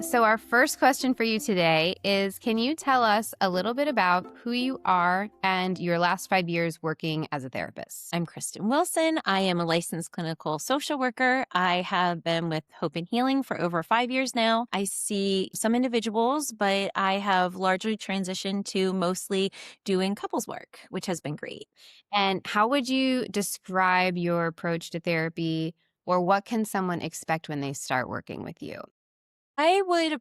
So, our first question for you today is, can you tell us a little bit about who you are and your last 5 years working as a therapist? I'm Kristen Wilson. I am a licensed clinical social worker. I have been with Hope and Healing for over 5 years now. I see some individuals, but I have largely transitioned to mostly doing couples work, which has been great. And how would you describe your approach to therapy, or what can someone expect when they start working with you? I would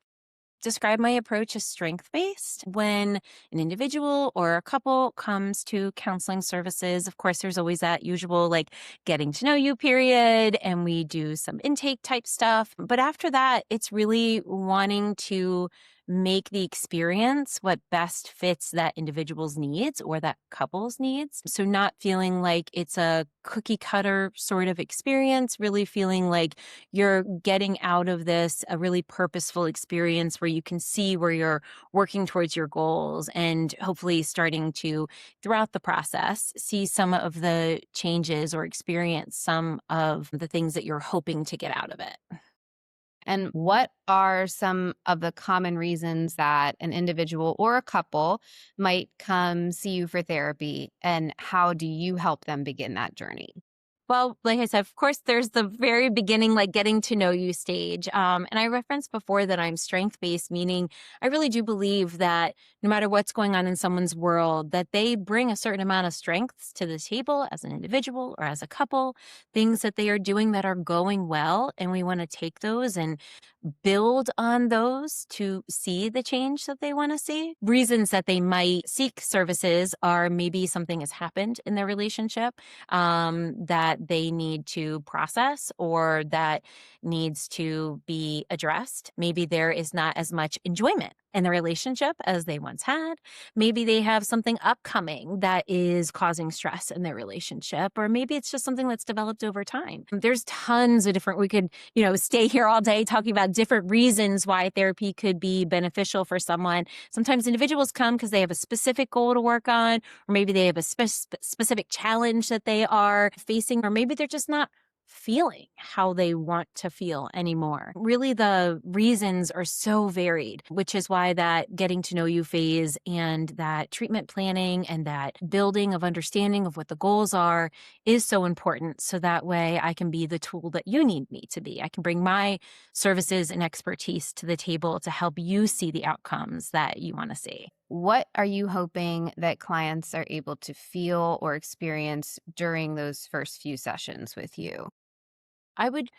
describe my approach as strength based. When an individual or a couple comes to counseling services, of course, there's always that usual like getting to know you period, and we do some intake type stuff. But after that, it's really wanting to make the experience what best fits that individual's needs or that couple's needs. So, not feeling like it's a cookie cutter sort of experience, really feeling like you're getting out of this a really purposeful experience where you can see where you're working towards your goals and hopefully starting to, throughout the process, see some of the changes or experience some of the things that you're hoping to get out of it. And what are some of the common reasons that an individual or a couple might come see you for therapy? And how do you help them begin that journey? Well, like I said, of course, there's the very beginning, like getting to know you stage. And I referenced before that I'm strength based, meaning I really do believe that no matter what's going on in someone's world, that they bring a certain amount of strengths to the table as an individual or as a couple, things that they are doing that are going well. And we want to take those and build on those to see the change that they want to see. Reasons that they might seek services are maybe something has happened in their relationship that they need to process or that needs to be addressed. Maybe there is not as much enjoyment in the relationship as they once had. Maybe they have something upcoming that is causing stress in their relationship, or maybe it's just something that's developed over time. There's tons of different, we could, stay here all day talking about different reasons why therapy could be beneficial for someone. Sometimes individuals come because they have a specific goal to work on, or maybe they have a specific challenge that they are facing, or maybe they're just not feeling how they want to feel anymore. Really, the reasons are so varied, which is why that getting to know you phase and that treatment planning and that building of understanding of what the goals are is so important. So that way I can be the tool that you need me to be. I can bring my services and expertise to the table to help you see the outcomes that you want to see. What are you hoping that clients are able to feel or experience during those first few sessions with you? I would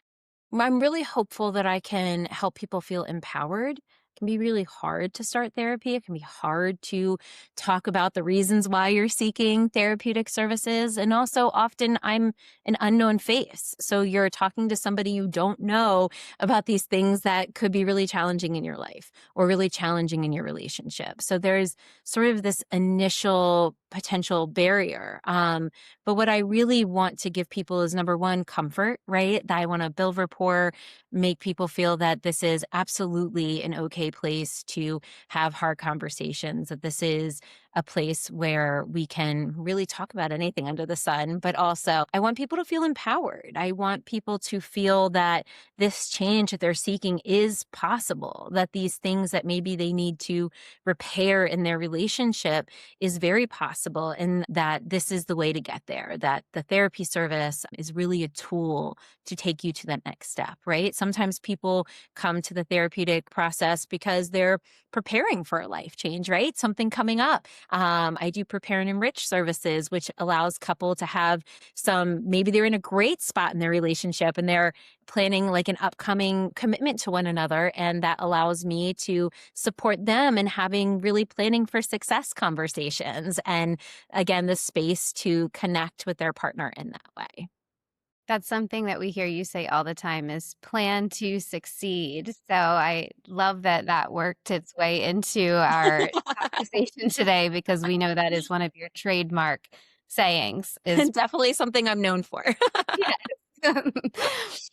I'm really hopeful that I can help people feel empowered. It can be really hard to start therapy. It can be hard to talk about the reasons why you're seeking therapeutic services. And also, often I'm an unknown face. So you're talking to somebody you don't know about these things that could be really challenging in your life or really challenging in your relationship. So there's sort of this initial potential barrier. But what I really want to give people is number one, comfort, right? That I want to build rapport, make people feel that this is absolutely an okay place to have hard conversations, that this is a place where we can really talk about anything under the sun. But also, I want people to feel empowered. I want people to feel that this change that they're seeking is possible, that these things that maybe they need to repair in their relationship is very possible, and that this is the way to get there, that the therapy service is really a tool to take you to that next step, right? Sometimes people come to the therapeutic process because they're preparing for a life change, right? Something coming up. I do prepare and enrich services, which allows couple to have maybe they're in a great spot in their relationship and they're planning like an upcoming commitment to one another. And that allows me to support them in having really planning for success conversations. And again, the space to connect with their partner in that way. That's something that we hear you say all the time is plan to succeed. So I love that that worked its way into our conversation today because we know that is one of your trademark sayings is And definitely something I'm known for. yes.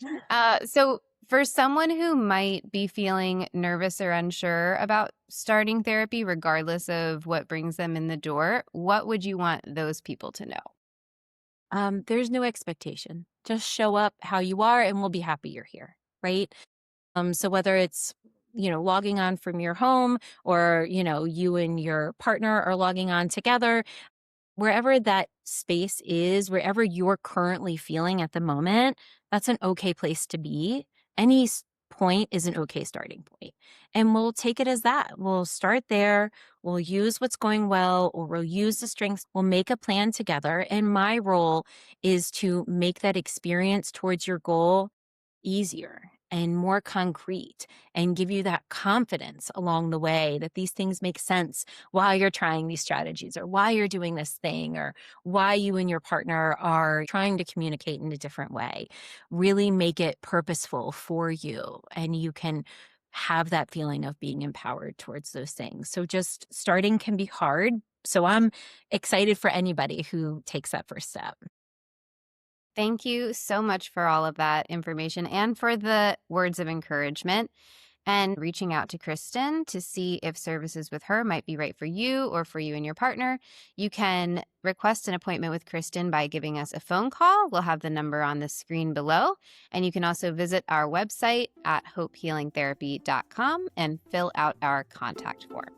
So for someone who might be feeling nervous or unsure about starting therapy, regardless of what brings them in the door, what would you want those people to know? There's no expectation. Just show up how you are and we'll be happy you're here, right? So whether it's logging on from your home, or, you and your partner are logging on together, wherever that space is, wherever you're currently feeling at the moment, that's an okay place to be. Any point is an okay starting point. And we'll take it as that. We'll start there. We'll use what's going well, or we'll use the strengths. We'll make a plan together. And my role is to make that experience towards your goal easier and more concrete, and give you that confidence along the way that these things make sense while you're trying these strategies, or why you're doing this thing, or why you and your partner are trying to communicate in a different way. Really make it purposeful for you, and you can have that feeling of being empowered towards those things. So just starting can be hard. So I'm excited for anybody who takes that first step. Thank you so much for all of that information and for the words of encouragement, and reaching out to Kristen to see if services with her might be right for you or for you and your partner. You can request an appointment with Kristen by giving us a phone call. We'll have the number on the screen below. And you can also visit our website at hopehealingtherapy.com and fill out our contact form.